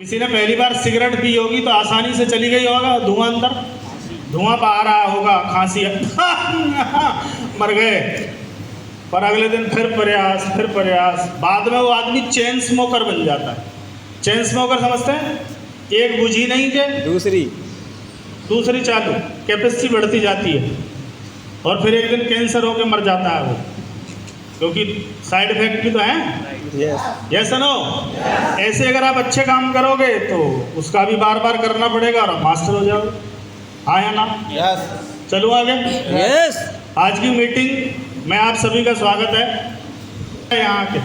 किसी ने पहली बार सिगरेट पी होगी तो आसानी से चली गई होगा, धुआं अंदर, धुआं आ रहा होगा, खांसी मर गए। पर अगले दिन फिर प्रयास, बाद में वो आदमी चेन स्मोकर बन जाता है। चेन स्मोकर समझते हैं? एक बुझी नहीं के दूसरी चालू, कैपेसिटी बढ़ती जाती है और फिर एक दिन कैंसर होकर मर जाता है वो, क्योंकि साइड इफेक्ट भी तो हैं। Yes no. ऐसे अगर आप अच्छे काम करोगे तो उसका भी बार बार करना पड़ेगा और मास्टर हो जाओगे। हाँ या ना? यस। चलो आगे। यस। आज की मीटिंग में आप सभी का स्वागत है यहाँ के।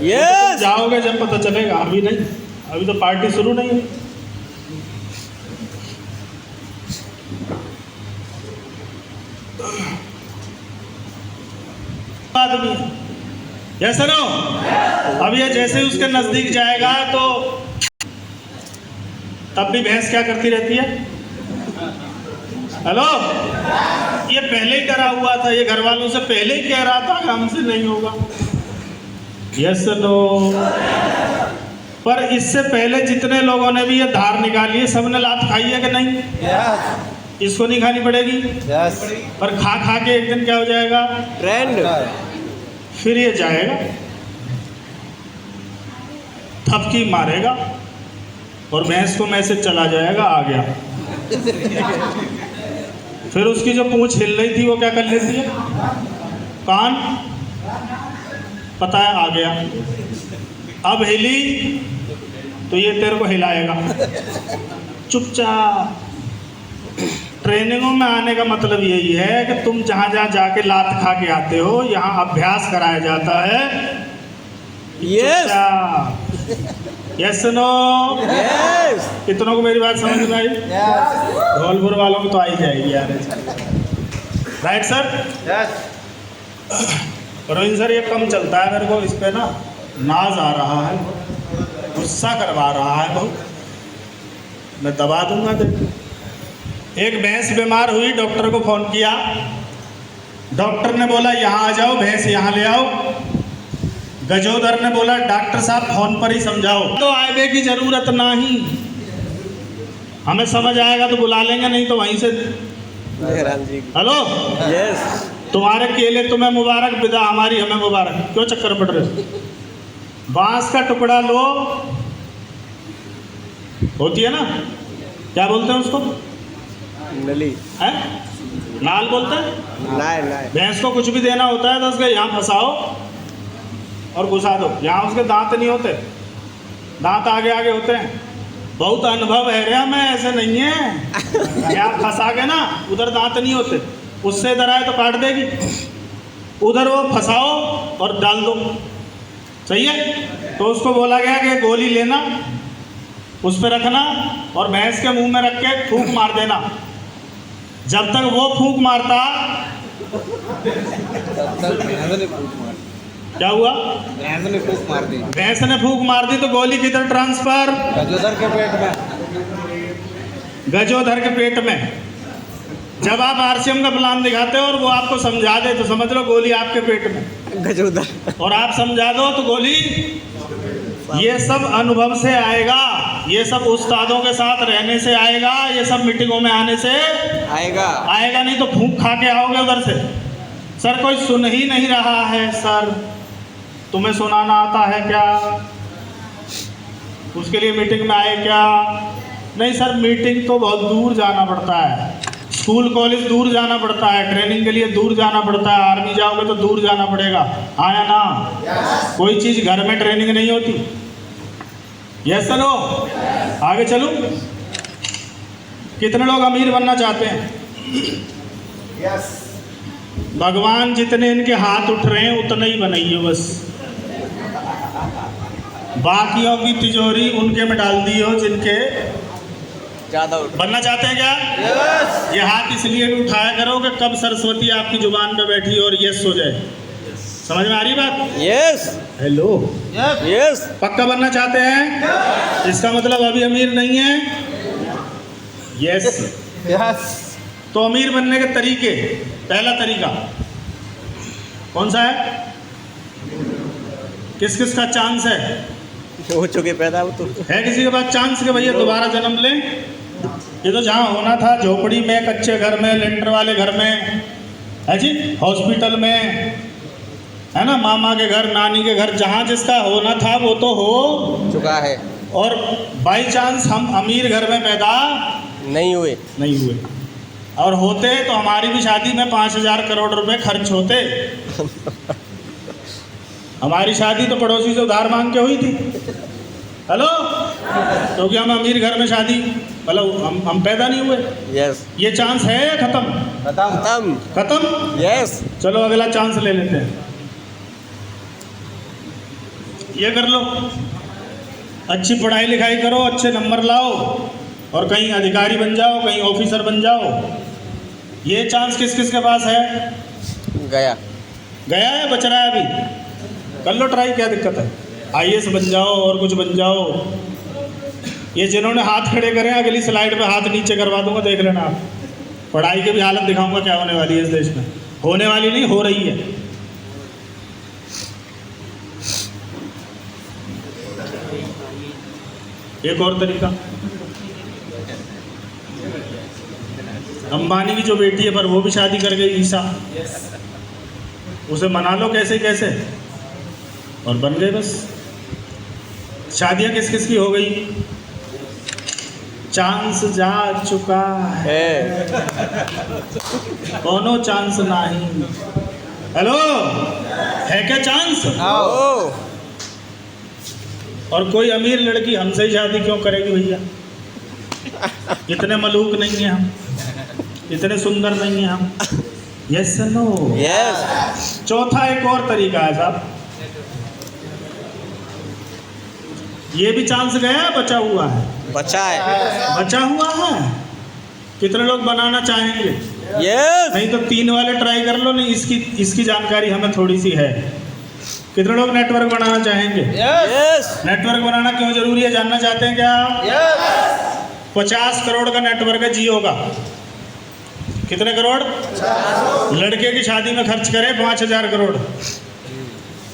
यस। जाओगे जब पता चलेगा, अभी नहीं, अभी तो पार्टी शुरू नहीं हुई। आदमी जैसे नो, अब ये जैसे उसके नजदीक जाएगा तो तब भी भैंस क्या करती रहती है? हेलो, ये पहले ही डरा हुआ था, ये घर वालों से पहले ही कह रहा था कि हमसे नहीं होगा। Yes no. पर इससे पहले जितने लोगों ने भी ये धार निकाली है, सबने लात खाई है कि नहीं? यस। इसको नहीं खानी पड़ेगी। यस। पर खा खा के एक दिन क्या हो जाएगा? ट्रेंड। फिर ये जाएगा, थपकी मारेगा और भैंस को मैसेज चला जाएगा, आ गया। फिर उसकी जो पूंछ हिल रही थी वो क्या कर लेती है? कान, पता है आ गया। अब हिली तो ये तेरे को हिलाएगा। चुपचाप। ट्रेनिंगों में आने का मतलब यही है कि तुम जहाँ जहाँ जाके लात खा के आते हो, यहाँ अभ्यास कराया जाता है। यस। Yes no? यस। कितनों को मेरी बात समझ में आई? यस। धौलपुर वालों को तो आई जाएगी यार। Right sir? Yes. Praveen sir, ये कम चलता है मेरे को, इस पे ना नाज आ रहा है, गुस्सा करवा रहा है बहुत, मैं दबा दूंगा। देखो, एक भैंस बीमार हुई, डॉक्टर को फोन किया, डॉक्टर ने बोला यहाँ आ जाओ, भैंस यहाँ ले आओ। गजोदर ने बोला डॉक्टर साहब फोन पर ही समझाओ। तो आने की जरूरत नहीं, हमें समझ आएगा तो बुला लेंगे, नहीं तो वहीं से। हेलो। यस। तुम्हारे केले तुम्हें मुबारक, विदा हमारी हमें मुबारक। क्यों चक्कर पड़ रहे? बांस का टुकड़ा लो, होती है ना, क्या बोलते हैं उसको? नली है? नाल बोलते हैं। नाय। भैंस को कुछ भी देना होता है तो उसके यहाँ फंसाओ और घुसा दो। यहाँ उसके दांत नहीं होते, दांत आगे आगे होते हैं। बहुत अनुभव है रे हमें, ऐसे नहीं है। यहाँ फंसा के ना, उधर दांत नहीं होते, उससे इधर आए तो काट देगी, उधर वो फंसाओ और डाल दो। सही है? तो उसको बोला गया कि गोली लेना, उस पर रखना और भैंस के मुंह में रख के फूंक मार देना। जब तक वो फूंक मारता, क्या हुआ? भैंस ने फूंक मार दी। भैंस ने फूंक मार दी तो गोली किधर ट्रांसफर? गजोदर के पेट में। गजोधर के पेट में। जब आप आरसीएम का प्लान दिखाते हो और वो आपको समझा दे तो समझ लो गोली आपके पेट में। गजोदर। और आप समझा दो तो गोली। ये सब अनुभव से आएगा, ये सब उस्तादों के साथ रहने से आएगा, ये सब मीटिंगों में आने से आएगा। नहीं तो फूंक खा के आओगे उधर से। सर कोई सुन ही नहीं रहा है। सर तुम्हें सुनाना आता है क्या? उसके लिए मीटिंग में आए क्या? नहीं सर, मीटिंग तो बहुत दूर जाना पड़ता है, स्कूल कॉलेज दूर जाना पड़ता है, ट्रेनिंग के लिए दूर जाना पड़ता है, आर्मी जाओगे तो दूर जाना पड़ेगा। हाँ या ना? कोई चीज़ घर में ट्रेनिंग नहीं होती। यस चलो आगे चलूं। कितने लोग अमीर बनना चाहते हैं? यस। भगवान जितने इनके हाथ उठ रहे हैं उतने ही बनाइए बस। बाकियों की तिजोरी उनके में डाल दी हो जिनके ज्यादा बनना चाहते हैं क्या? यस। ये हाथ इसलिए भी उठाया करो कि कब सरस्वती आपकी जुबान पे बैठी और यस हो जाए। समझ में आ रही बात? यस। हेलो। यस। पक्का बनना चाहते हैं? इसका मतलब अभी अमीर नहीं है। यस। यस। तो अमीर बनने के तरीके, पहला तरीका कौन सा है? किस किस का चांस है? हो चुके पैदा वो तो। है किसी के पास चांस कि भैया दोबारा जन्म ले? ये तो जहाँ होना था, झोपड़ी में, कच्चे घर में, लेंटर वाले घर में, है जी, हॉस्पिटल में, है ना, मामा के घर, नानी के घर, जहाँ जिसका होना था वो तो हो चुका है। और बाई चांस हम अमीर घर में पैदा नहीं हुए। नहीं हुए, और होते तो हमारी भी शादी में 5,000 करोड़ रुपए खर्च होते। हमारी शादी तो पड़ोसी से उधार मांग के हुई थी। हेलो, क्योंकि हम अमीर घर में शादी, मतलब हम पैदा नहीं हुए। यस। ये चांस है या खत्म? खत्म। खत्म। यस। चलो अगला चांस ले लेते हैं। ये कर लो, अच्छी पढ़ाई लिखाई करो, अच्छे नंबर लाओ और कहीं अधिकारी बन जाओ, कहीं ऑफिसर बन जाओ। ये चांस किस किस के पास है? गया। गया है, बच रहा है अभी? कर लो ट्राई, क्या दिक्कत है? IAS बन जाओ और कुछ बन जाओ। ये जिन्होंने हाथ खड़े करे, अगली स्लाइड पे हाथ नीचे करवा दूंगा, देख लेना आप। पढ़ाई की भी हालत दिखाऊंगा क्या होने वाली है इस देश में। होने वाली नहीं, हो रही है। एक और तरीका, अंबानी की जो बेटी है पर वो भी शादी कर गई, ईशा, उसे मना लो कैसे कैसे और बन गए बस। शादियां किस किस की हो गई? चांस जा चुका है, कोनो चांस नहीं। हेलो, है क्या चांस? आओ। और कोई अमीर लड़की हमसे ही शादी क्यों करेगी भैया? इतने मलूक नहीं है हम, इतने सुंदर नहीं है हम। Yes no? यस। चौथा एक और तरीका है साहब, ये भी चांस गया, बचा हुआ है। बचा है। बचा हुआ है। कितने लोग बनाना चाहेंगे? यस। नहीं तो 3 वाले ट्राई कर लो। नहीं, इसकी जानकारी हमें थोड़ी सी है। कितने लोग नेटवर्क बनाना चाहेंगे? यस। नेटवर्क बनाना क्यों जरूरी है, जानना चाहते हैं क्या? यस। 50 करोड़ का नेटवर्क है जियो का। कितने करोड़? लड़के की शादी में खर्च करें 5,000 करोड़।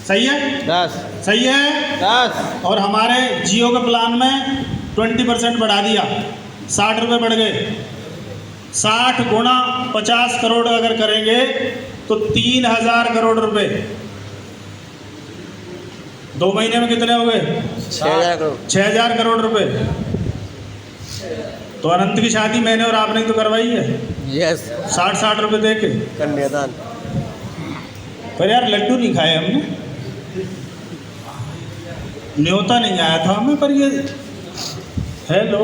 सही है? 10। सही है? 10। और हमारे जियो के प्लान में 20% बढ़ा दिया, 60 रुपये बढ़ गए। 60 गुणा 50 करोड़ अगर करेंगे तो 3,000 करोड़ रुपए। 2 महीने में कितने हो गए? 6,000 करोड़। 6,000 करोड़ रुपए। तो अनंत की शादी मैंने और आपने ही तो करवाई है, यस। 60 रुपए दे के। कन्यादान। पर यार लड्डू नहीं खाए हमने, न्योता नहीं आया था हमें, पर ये हेलो,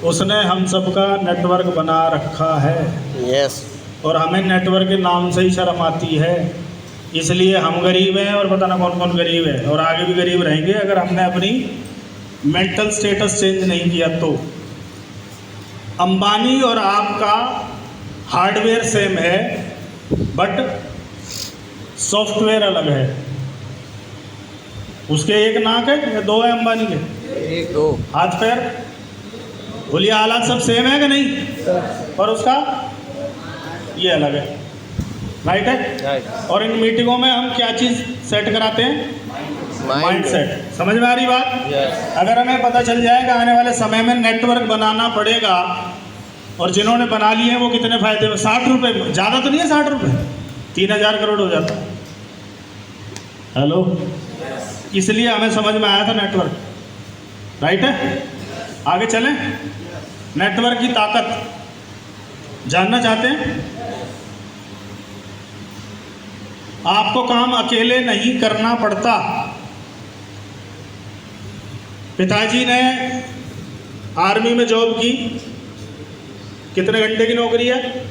उसने हम सबका नेटवर्क बना रखा है। यस। और हमें नेटवर्क के नाम से ही शर्म आती है, इसलिए हम गरीब हैं और पता ना कौन कौन गरीब है, और आगे भी गरीब रहेंगे अगर हमने अपनी मेंटल स्टेटस चेंज नहीं किया तो। अंबानी और आपका हार्डवेयर सेम है बट सॉफ्टवेयर अलग है। उसके एक नाक है या 2 है अंबानी के? 2। हाथ पैर बोलिए, हालात सब सेम है कि नहीं? पर उसका ये अलग है, राइट है। और इन मीटिंगों में हम क्या चीज़ सेट कराते हैं? Mind set. समझ में आ रही बात? यस। अगर हमें पता चल जाएगा आने वाले समय में नेटवर्क बनाना पड़ेगा, और जिन्होंने बना लिए हैं वो कितने फायदे में, 60 रुपये, ज़्यादा तो नहीं है 60 रुपये, 3,000 करोड़ हो जाता। हेलो, इसलिए हमें समझ में आया था नेटवर्क, राइट है। आगे चलें, नेटवर्क की ताकत जानना चाहते हैं? आपको काम अकेले नहीं करना पड़ता। पिताजी ने आर्मी में जॉब की, कितने घंटे की नौकरी है?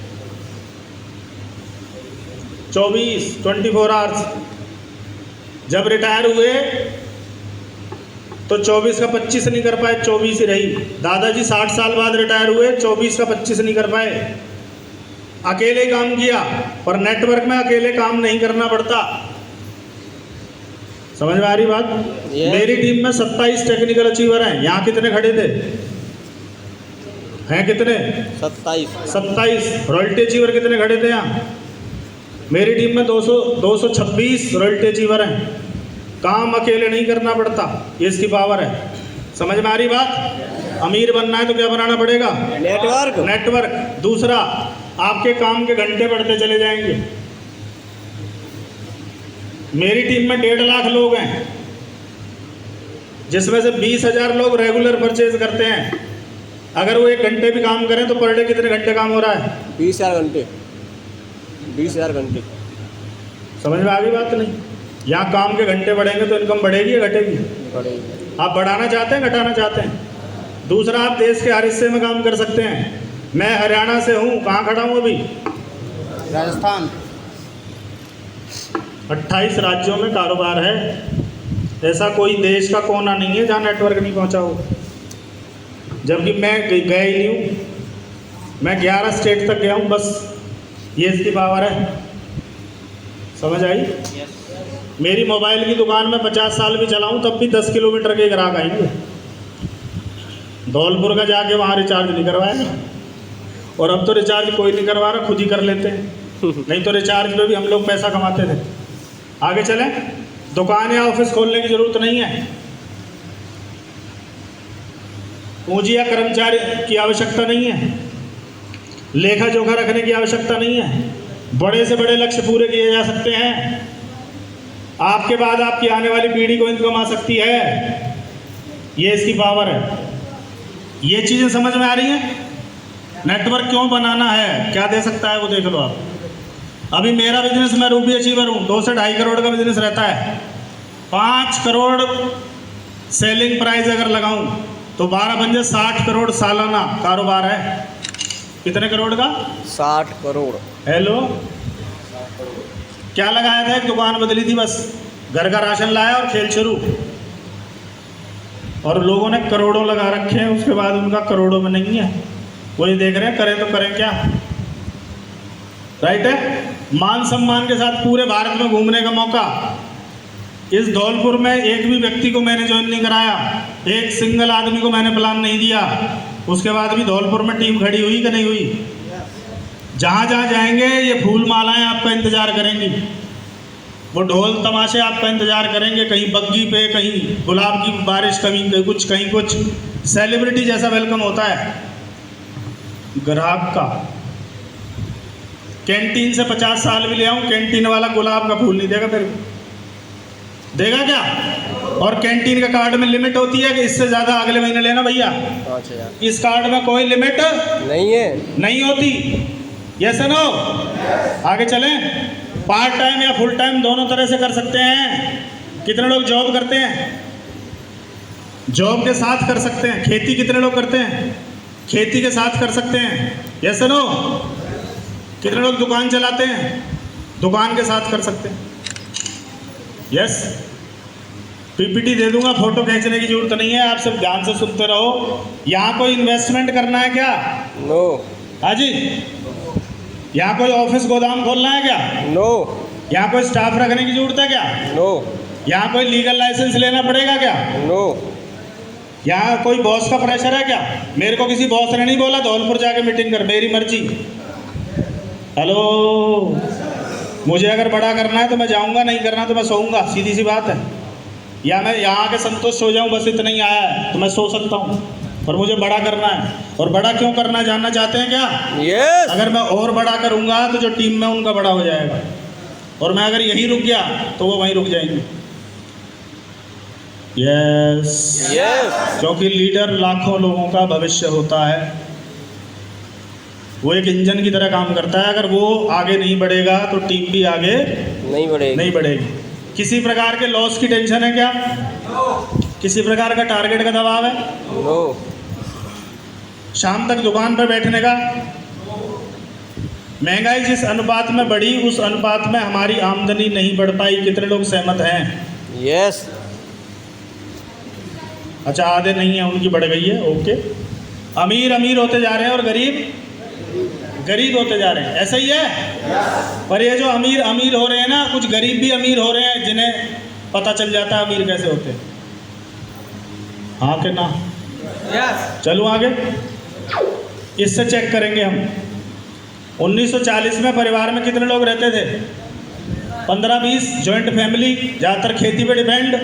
24 आवर्स। जब रिटायर हुए तो 24 का 25 नहीं कर पाए, 24 ही रही। दादाजी 60 साल बाद रिटायर हुए, 24 का 25 नहीं कर पाए। अकेले काम किया, पर नेटवर्क में अकेले काम नहीं करना पड़ता। समझ में आ रही बात? मेरी टीम में 27 टेक्निकल अचीवर हैं। यहाँ कितने खड़े थे? हैं कितने? 27। रॉयल्टी अचीवर कितने खड़े थे यहाँ? मेरी टीम में 226 रॉयल्टी अचीवर हैं। काम अकेले नहीं करना पड़ता, ये इसकी पावर है। समझ में आ रही बात? अमीर बनना है तो क्या बनाना पड़ेगा? नेटवर्क। नेटवर्क। दूसरा, आपके काम के घंटे बढ़ते चले जाएंगे। मेरी टीम में 1.5 लाख लोग हैं, जिसमें से 20,000 लोग रेगुलर परचेज करते हैं। अगर वो 1 घंटे भी काम करें तो पर डे कितने घंटे काम हो रहा है? 20,000 घंटे। 20,000 घंटे। समझ में आ गई बात? नहीं, यहाँ काम के घंटे बढ़ेंगे तो इनकम बढ़ेगी या घटेगी? बढ़ेगी। आप बढ़ाना चाहते हैं, घटाना चाहते हैं? दूसरा, आप देश के हर हिस्से में काम कर सकते हैं। मैं हरियाणा से हूँ, कहाँ खड़ा हूँ अभी? राजस्थान। 28 राज्यों में कारोबार है। ऐसा कोई देश का कोना नहीं है जहाँ नेटवर्क नहीं पहुँचा हो। जबकि मैं गया ही नहीं हूँ, मैं 11 स्टेट तक गया हूँ बस। ये इसकी पावर है। समझ आई? मेरी मोबाइल की दुकान में 50 साल भी चलाऊँ तब भी 10 किलोमीटर के ग्राहक आएंगे। धौलपुर का जाके वहाँ रिचार्ज नहीं करवाएगा, और अब तो रिचार्ज कोई नहीं करवा रहा, खुद ही कर लेते हैं। नहीं तो रिचार्ज पे भी हम लोग पैसा कमाते थे। आगे चलें। दुकान या ऑफिस खोलने की जरूरत नहीं है। पूंजी या कर्मचारी की आवश्यकता नहीं है। लेखा जोखा रखने की आवश्यकता नहीं है। बड़े से बड़े लक्ष्य पूरे किए जा सकते हैं। आपके बाद आपकी आने वाली पीढ़ी को इनकम आ सकती है। ये इसकी पावर है। ये चीज़ें समझ में आ रही हैं? नेटवर्क क्यों बनाना है, क्या दे सकता है वो देख लो आप। अभी मेरा बिजनेस, मैं रूबी अचीवर हूँ, 2 से 2.5 करोड़ का बिजनेस रहता है। 5 करोड़ सेलिंग प्राइस अगर लगाऊं तो 12 बन जाए 60 करोड़ सालाना कारोबार है। कितने करोड़ का? 60 करोड़। हेलो, क्या लगाया था? एक दुकान बदली थी बस, घर का राशन लाया और खेल शुरू। और लोगों ने करोड़ों लगा रखे हैं, उसके बाद उनका करोड़ों में नहीं है। वही देख रहे हैं, करें तो करें क्या? राइट है? मान सम्मान के साथ पूरे भारत में घूमने का मौका। इस धौलपुर में एक भी व्यक्ति को मैंने ज्वाइन नहीं कराया, एक सिंगल आदमी को मैंने प्लान नहीं दिया। उसके बाद भी धौलपुर में टीम खड़ी हुई कि नहीं हुई? जहाँ जहाँ जाएंगे ये फूल मालाएं आपका इंतजार करेंगी, वो ढोल तमाशे आपका इंतजार करेंगे। कहीं बग्गी पे, कहीं गुलाब की बारिश, कहीं कुछ। सेलिब्रिटी जैसा वेलकम होता है ग्राहक का। कैंटीन से 50 साल भी ले आऊं, कैंटीन वाला गुलाब का फूल नहीं देगा मेरे को, देगा क्या? और कैंटीन का कार्ड में लिमिट होती है कि इससे ज़्यादा अगले महीने लेना भैया। इस कार्ड में कोई लिमिट नहीं है, नहीं होती। Yes no? आगे चलें। पार्ट टाइम या फुल टाइम दोनों तरह से कर सकते हैं। कितने लोग जॉब करते हैं? जॉब के साथ कर सकते हैं। खेती कितने लोग करते हैं? खेती के साथ कर सकते हैं। Yes no? कितने लोग दुकान चलाते हैं? दुकान के साथ कर सकते हैं। यस? पीपीटी दे दूंगा, फोटो खींचने की जरूरत नहीं है, आप सब ध्यान से सुनते रहो। यहाँ कोई इन्वेस्टमेंट करना है क्या? नो। हाँ जी? यहाँ कोई ऑफिस गोदाम खोलना है क्या? नो। यहाँ कोई स्टाफ रखने की जरूरत है क्या? नो। यहाँ कोई लीगल लाइसेंस लेना पड़ेगा क्या? नो। यहाँ कोई बॉस का प्रेशर है क्या? मेरे को किसी बॉस ने नहीं बोला धौलपुर जाके मीटिंग कर, मेरी मर्जी। हेलो, मुझे अगर बड़ा करना है तो मैं जाऊँगा, नहीं करना तो मैं सोऊंगा, सीधी सी बात है। या मैं यहाँ के संतुष्ट हो जाऊँ, बस इतना ही आया है तो मैं सो सकता हूँ, पर मुझे बड़ा करना है। और बड़ा क्यों करना है जानना चाहते हैं क्या? यस। अगर मैं और बड़ा करूँगा तो जो टीम में उनका बड़ा हो जाएगा, और मैं अगर यहीं रुक गया तो वो वहीं रुक जाएंगे। यस। यस। क्योंकि लीडर लाखों लोगों का भविष्य होता है। वो एक इंजन की तरह काम करता है। अगर वो आगे नहीं बढ़ेगा तो टीम भी आगे नहीं बढ़ेगी। किसी प्रकार के लॉस की टेंशन है क्या? किसी प्रकार का टारगेट का दबाव है? नो। शाम तक दुकान पर बैठने का? महंगाई जिस अनुपात में बढ़ी उस अनुपात में हमारी आमदनी नहीं बढ़ पाई। कितने लोग सहमत हैं? यस। अच्छा, आधे नहीं है, उनकी बढ़ गई है। ओके। अमीर अमीर होते जा रहे हैं और गरीब गरीब होते जा रहे हैं, ऐसा ही है। पर ये जो अमीर अमीर हो रहे हैं ना, कुछ गरीब भी अमीर हो रहे हैं जिन्हें पता चल जाता है अमीर कैसे होते हैं। हाँ कि ना? चलो आगे, इससे चेक करेंगे हम। 1940 में परिवार में कितने लोग रहते थे? 15-20 जॉइंट फैमिली, ज़्यादातर खेती पे डिपेंड।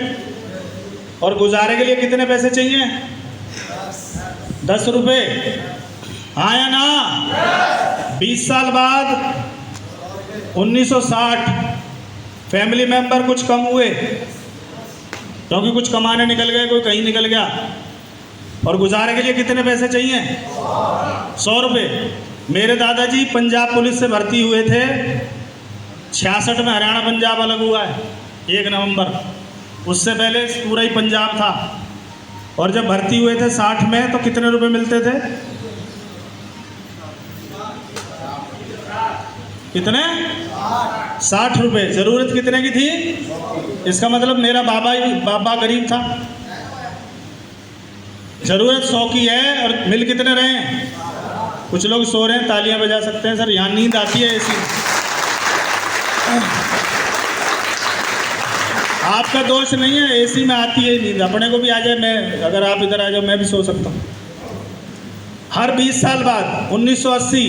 और गुजारे के लिए कितने पैसे चाहिए? 10 रुपये। हाँ या ना? 20 साल बाद 1960 फैमिली मेंबर कुछ कम हुए, क्योंकि कुछ कमाने निकल गए, कोई कहीं निकल गया। और गुजारे के लिए कितने पैसे चाहिए? 100 रुपये। मेरे दादाजी पंजाब पुलिस से भर्ती हुए थे 66 में, हरियाणा पंजाब अलग हुआ है 1 नवंबर। उससे पहले पूरा ही पंजाब था। और जब भर्ती हुए थे 60 में, तो कितने रुपए मिलते थे? कितने? 60 रुपये। ज़रूरत कितने की थी? इसका मतलब मेरा बाबा गरीब था। ज़रूरत 100 की है और मिल कितने रहे हैं? कुछ लोग सो रहे हैं, तालियां बजा सकते हैं। सर यहाँ नींद आती है ऐसी। आपका दोष नहीं है, एसी में आती है नींद। अपने को भी आ जाए, मैं अगर आप इधर आ जाओ मैं भी सो सकता हूँ। हर 20 साल बाद 1980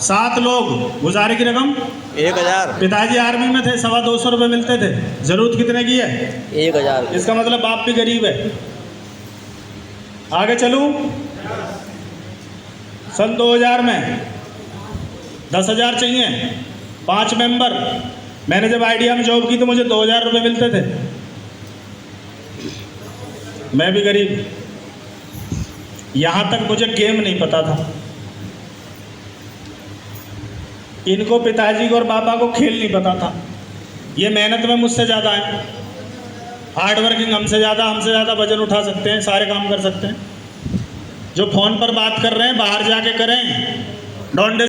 7 लोग, गुजारे की रकम 1000। पिताजी आर्मी में थे, 225 रुपये मिलते थे। ज़रूरत कितने की है? 1000। इसका मतलब बाप भी गरीब है। आगे चलूँ। सन 2000 में 10,000 चाहिए, 5 मेंबर। मैंने जब आइडिया में जॉब की तो मुझे 2000 रुपये मिलते थे। मैं भी गरीब। यहाँ तक मुझे गेम नहीं पता था। इनको, पिताजी को और पापा को खेल नहीं पता था। ये मेहनत में मुझसे ज़्यादा है, हार्ड वर्किंग हमसे ज़्यादा वजन उठा सकते हैं, सारे काम कर सकते हैं। जो फ़ोन पर बात कर रहे हैं बाहर जाके करें। डोंट